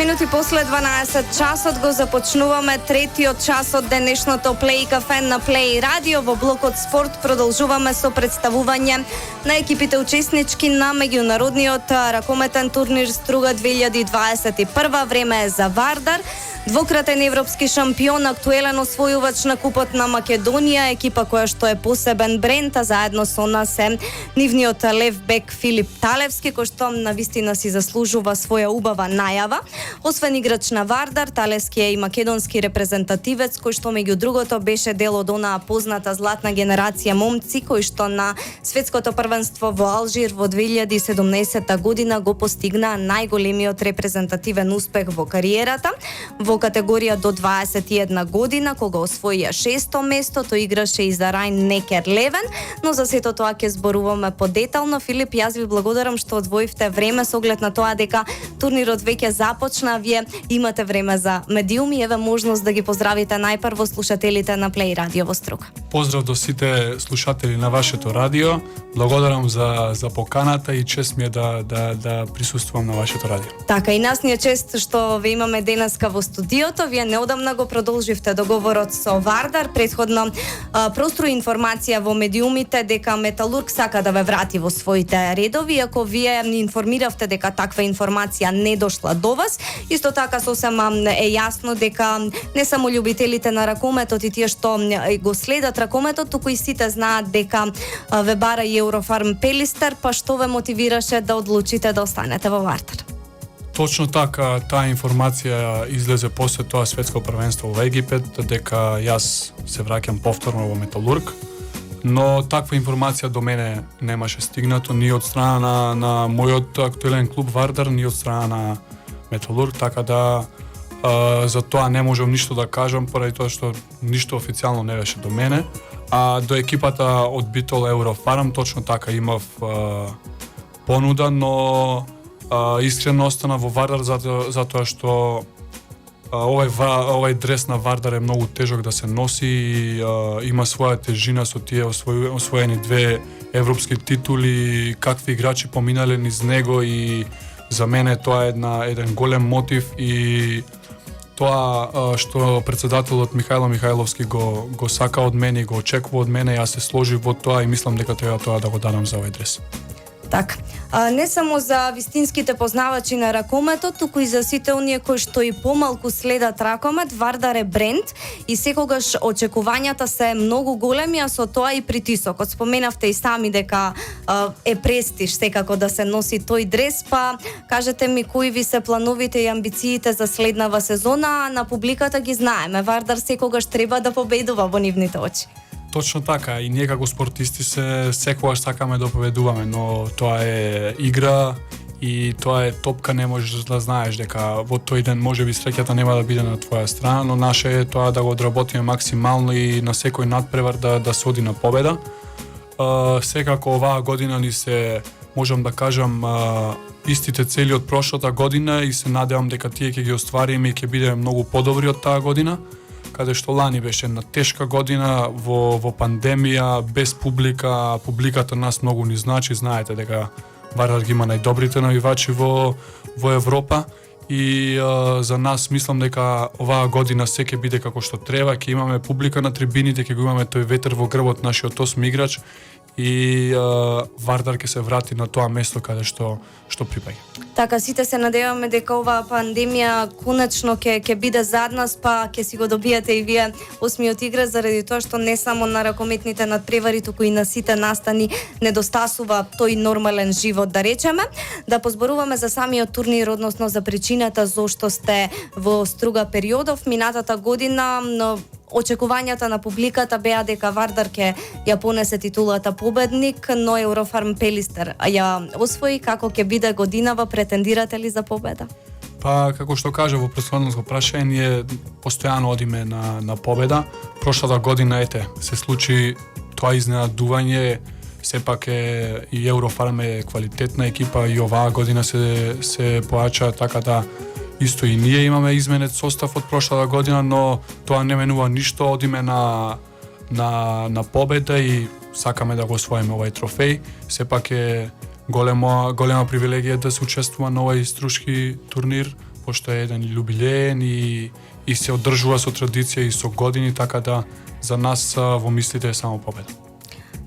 минути после 12 часот го започнуваме третиот час од денешното Плей кафе на Плей радио. Во блокот спорт продолжуваме со представување на екипите учеснички на меѓународниот ракометен турнир Струга 2021. Време е за Вардар. Двократен европски шампион, актуелен освојувач на Купот на Македонија, екипа која што е посебен бренд, а заедно со нас е нивниот лев бек Филип Талевски, кој што навистина си заслужува своја убава најава. Освен играч на Вардар, Талевски е и македонски репрезентативец, кој што меѓу другото беше дел од онаа позната златна генерација момци, кои што на светското првенство во Алжир во 2017 година го постигнаа најголемиот репрезентативен успех во кариерата. Во категорија до 21 година, кога освоија 6-то место, тој играше и за Рајн Некер Левен, но за сето тоа ќе зборуваме подетално. Филип, јас ви благодарам што одвоивте време со оглед на тоа дека турнирот веќе започна, вие имате време за медиуми, еве можност да ги поздравите најпрво слушателите на Плей радио во Струга. Поздрав до сите слушатели на вашето радио. Благодарам за поканата и чест ми е да присуствувам на вашето радио. Така, и нас ни е чест што ве имаме денеска во студиото. Вие неодамна го продолживте договорот со Вардар. Претходно прострои информација во медиумите дека Металург сака да ве врати во своите редови, ако вие ни информиравте дека таква информација не дошла до вас. Исто така сосем е јасно дека не само љубителите на ракометот и тие што го следат ракометот, туку и сите знаат дека ве бара и Еврофарм Пелистер, па што ве мотивираше да одлучите да останете во Вардар? Точно така, таа информација излезе после тоа светско првенство во Египет, дека јас се враќам повторно во Металург, но таква информација до мене немаше стигнато ни од страна на мојот актуелен клуб Вардар, ни од страна на Металург, така да за тоа не можам ништо да кажам, поради тоа што ништо официјално не беше до мене. А до екипата од Битол Еврофарм точно така имав понуда, но искрено останав во Вардар затоа што овај дрес на Вардар е многу тежок да се носи и има своја тежина со тие освоени 2 европски титули, какви играчи поминале низ него, и за мене тоа е еден голем мотив, и тоа што председателот Михајло Михајловски го сака од мене и го очекува од мене, јас се сложив во тоа и мислам дека треба тоа да го дадам за овој дрес. Така. Не само за вистинските познавачи на ракометот, туку и за сите оние кои што и помалку следат ракомет, Вардар е бренд и секогаш очекувањата се многу големи, а со тоа и притисокот. Споменавте и сами дека е престиж секако да се носи тој дрес, па кажете ми кои ви се плановите и амбициите за следнава сезона, а на публиката ги знаеме. Вардар секогаш треба да победува во нивните очи. Точно така, и ние како спортисти секогаш сакаме да победуваме, но тоа е игра и тоа е топка, не можеш да знаеш дека во тој ден можеби среќата нема да биде на твоја страна, но наше е тоа да го одработиме максимално и на секој надпревар да се оди на победа. Секако оваа година ни се, можам да кажам, истите цели од прошлата година и се надевам дека тие ќе ги оствариме и ќе бидеме многу подобри од таа година, каде што лани беше една тешка година во пандемија, без публика. Публиката нас многу ни значи, знаете дека Вардар ги има најдобрите навивачи во Европа и за нас мислам дека оваа година се ќе биде како што треба, ќе имаме публика на трибините, ќе го имаме тој ветер во грбот нашиот 8 играч и Вардар ќе се врати на тоа место каде што припаѓа. Така, сите се надеваме дека оваа пандемија конечно ќе биде зад нас, па ќе си го добиете и вие 8-миот играч, заради тоа што не само на ракометните надпревари, туку и на сите настани недостасува тој нормален живот, да речеме. Да позборуваме за самиот турнир, односно за причината зошто сте во Струга периодов. Минатата година очекувањата на публиката беа дека Вардар ќе ја понесе титулата победник, но Еврофарм Пелистер ја освои. Како ќе биде годинава, претендирате ли за победа? Па, како што кажа во претходното прашање, ние постојано одиме на победа. Прошлата година, се случи тоа изненадување, сепак и Еврофарм е квалитетна екипа и оваа година се појача, така да исто и ние имаме изменет состав од прошлата година, но тоа не менува ништо, одиме на победа и сакаме да го освоиме овај трофеј. Сепак е голема привилегија да се учествува на овај струшки турнир пошто е еден јубилеен и се одржува со традиција и со години, така да за нас во мислите е само победа.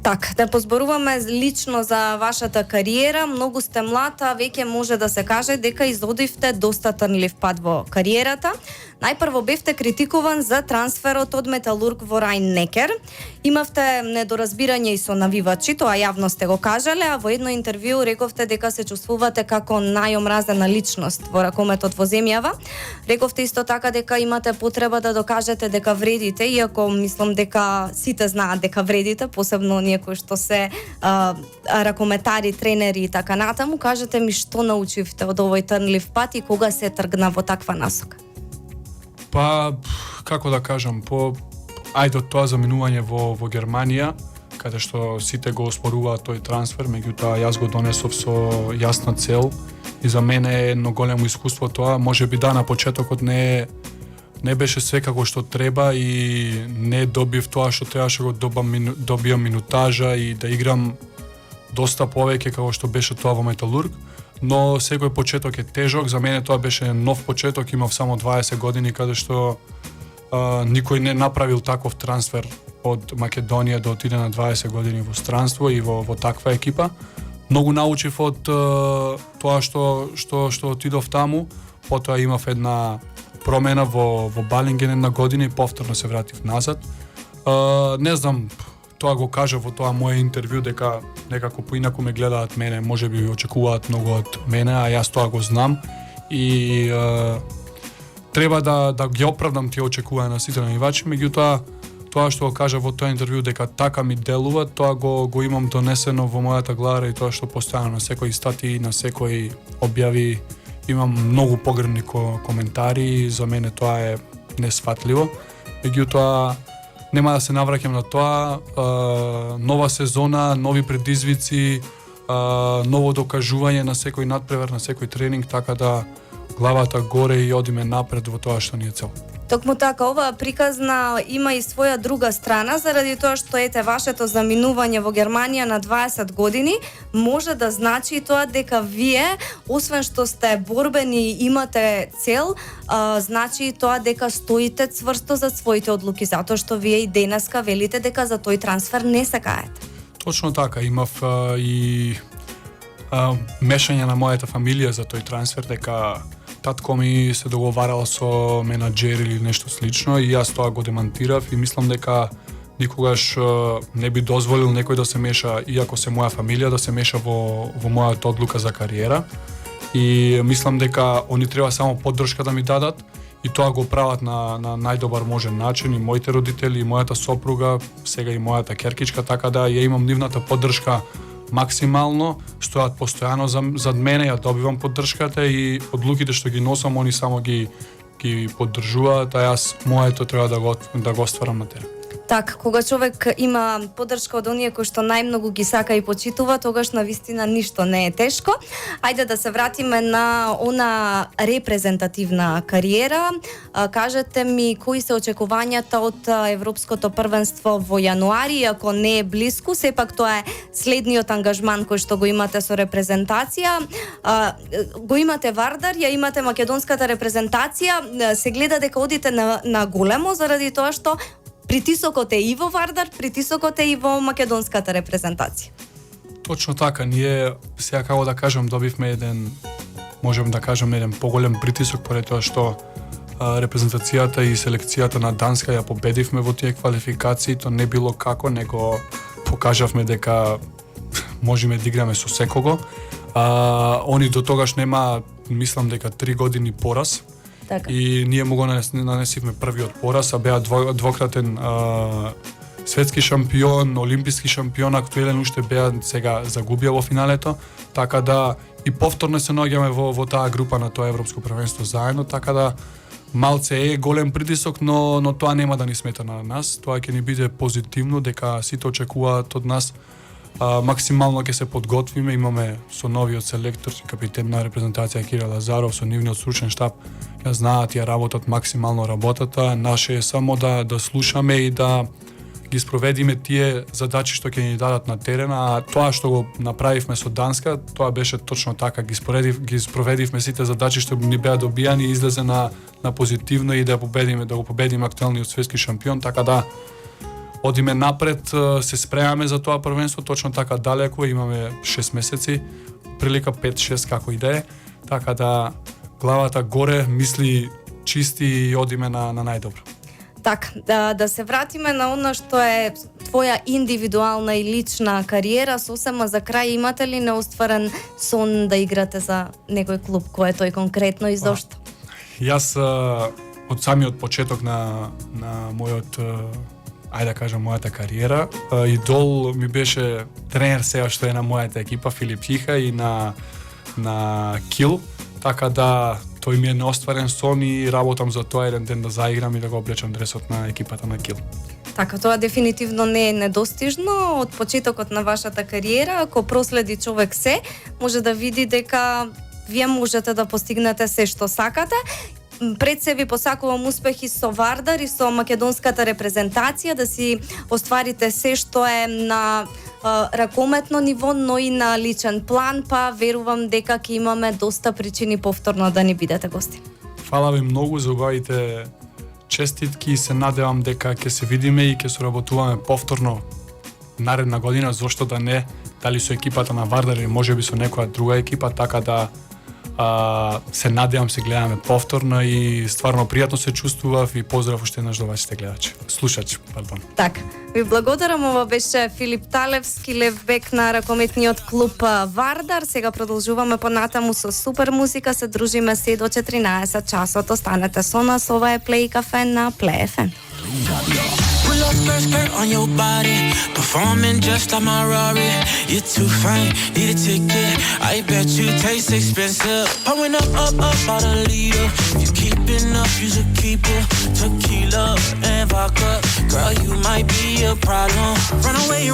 Так, да позборуваме лично за вашата кариера. Многу сте млад, а веќе може да се каже дека изодивте доста трнлив пат во кариерата. Најпрво бевте критикуван за трансферот од Металург во Рајн-Некер. Имавте недоразбирање и со навивачи, тоа јавно сте го кажале, а во едно интервју рековте дека се чувствувате како најомразена личност во ракометот во земјава. Рековте исто така дека имате потреба да докажете дека вредите, иако мислам дека сите знаат дека вредите, посебно оние кои што се ракометари, тренери и така натаму. Кажете ми што научивте од овој трнлив пат и кога се тргна во таква насока? Па, како да кажам, ајде од тоа заминување во Германија, каде што сите го оспоруваат тој трансфер, меѓутоа јас го донесов со јасна цел и за мене е едно големо искуство тоа. Можеби да, на почетокот не беше све како што треба и не добив тоа што требаше го добиам минутажа и да играм доста повеќе како што беше тоа во Металург. Но секој почеток е тежок, за мене тоа беше нов почеток, имав само 20 години каде што никој не направил таков трансфер од Македонија да отиде на 20 години во странство и во таква екипа. Многу научив од тоа што отидов таму, потоа имав една промена во Балинген една година и повторно се вратив назад. Не знам, тоа го кажа во тоа моје интервју дека некако поинаку ме гледаат мене, можеби очекуваат многу од мене, а јас тоа го знам и треба да ги оправдам тие очекувања на сите навивачи, меѓутоа тоа што го кажа во тоа интервју дека така ми делува, тоа го имам донесено во мојата глава и тоа што постојано на секој статии, на секој објави имам многу погребни коментари и за мене тоа е несфатливо. Меѓутоа нема да се навраќам на тоа, нова сезона, нови предизвици, ново докажување на секој надпревар, на секој тренинг, така да главата горе и одиме напред во тоа што ни е цел. Токму така, оваа приказна има и своја друга страна, заради тоа што ете вашето заминување во Германија на 20 години може да значи тоа дека вие, освен што сте борбени и имате цел, значи тоа дека стоите цврсто за своите одлуки, затоа што вие и денеска велите дека за тој трансфер не се каете. Точно така, имав и мешање на мојата фамилија за тој трансфер, дека татко ми се договарал со менаџер или нешто слично и јас тоа го демантирав и мислам дека никогаш не би дозволил некој да се меша, иако се моја фамилија, да се меша во мојата одлука за кариера. И мислам дека они треба само поддршка да ми дадат и тоа го прават на најдобар можен начин и моите родители, и мојата сопруга, сега и мојата керкичка, така да ја имам нивната поддршка максимално, стојат постојано зад мене, ја добивам поддршката и одлуките што ги носам, они само ги поддржуваат, а јас моето треба да го остварам на терен. Так, кога човек има поддршка од оние кои што најмногу ги сака и почитува, тогаш навистина ништо не е тешко. Ајде да се вратиме на она репрезентативна кариера. Кажете ми кои се очекувањата од Европското првенство во јануари, ако не е блиску, сепак тоа е следниот ангажман кој што го имате со репрезентација. Го имате Вардар, ја имате македонската репрезентација, се гледа дека одите на големо заради тоа што притисокот е и во Вардар, притисокот е и во македонската репрезентација. Точно така, ние сега како да кажам добивме можем да кажем еден поголем притисок поради тоа што репрезентацијата и селекцијата на Данска ја победивме во тие квалификации, то не било како, него покажавме дека можеме да играме со секого. Они до тогаш нема, мислам дека 3 години пораз. Така. И ние му го нанесивме првиот пораз, а беа двократен светски шампион, олимписки шампион, актуелен уште беа, сега загубија во финалето, така да и повторно се наоѓаме во таа група на тоа европско првенство заедно, така да малце е голем притисок, но тоа нема да ни смета на нас, тоа ќе ни биде позитивно, дека сите очекуваат од нас максимално ќе се подготвиме, имаме со новиот селектор и капитен на репрезентација Кирил Лазаров, со нивниот стручен штаб, ја знаат, ја работат максимално работата, наше е само да слушаме и да ги спроведиме тие задачи што ќе ни дадат на терена, а тоа што го направивме со Данска, тоа беше точно така, ги спроведивме сите задачи што ни беа добијани и излезе на позитивно и да го победиме актуелниот светски шампион, така да одиме напред, се спремаме за тоа првенство, точно така далеко, имаме 6 месеци, прилика 5-6 како и да е, така да главата горе, мисли чисти и одиме на најдобро. Так, да се вратиме на она што е твоја индивидуална и лична кариера, сосема за крај, имате ли неостварен сон да играте за некој клуб, кој е тој конкретно и зошто? Јас од самиот почеток на мојот ајде да кажам, мојата кариера. Идол ми беше тренер сега што е на мојата екипа, Филип Хиха, и на Кил, така да тој ми е неостварен сон и работам за тоа еден ден да заиграм и да го облечам дресот на екипата на Кил. Така, тоа дефинитивно не е недостижно. Од почетокот на вашата кариера, ако проследи човек се, може да види дека вие можете да постигнете се што сакате. Пред се ви посакувам успехи со Вардар и со македонската репрезентација, да си остварите се што е на ракометно ниво, но и на личен план, па верувам дека ќе имаме доста причини повторно да ни бидете гости. Фала ви многу за убавите честитки и се надевам дека ќе се видиме и ќе соработуваме повторно наредна година, зошто да не, дали со екипата на Вардар или можеби со некоја друга екипа, така да се надевам се гледаме повторно и стварно пријатно се чувствував и поздрав уште еднаш до вашите гледачи. Слушачи, пардон. Так, ви благодарам, ова беше Филип Талевски, лев бек на ракометниот клуб Вардар. Сега продолжуваме понатаму со супер музика, се дружиме се до 14 часот. Останете со нас, ова е Play Cafe на Play FM. Pull up skirt on your body, performing just like my Rari. You're too fine, need a ticket. I bet you taste expensive. Pouring up about a liter. If you keeping up, you should keep it. Tequila and vodka, girl, you might be a problem. Run away.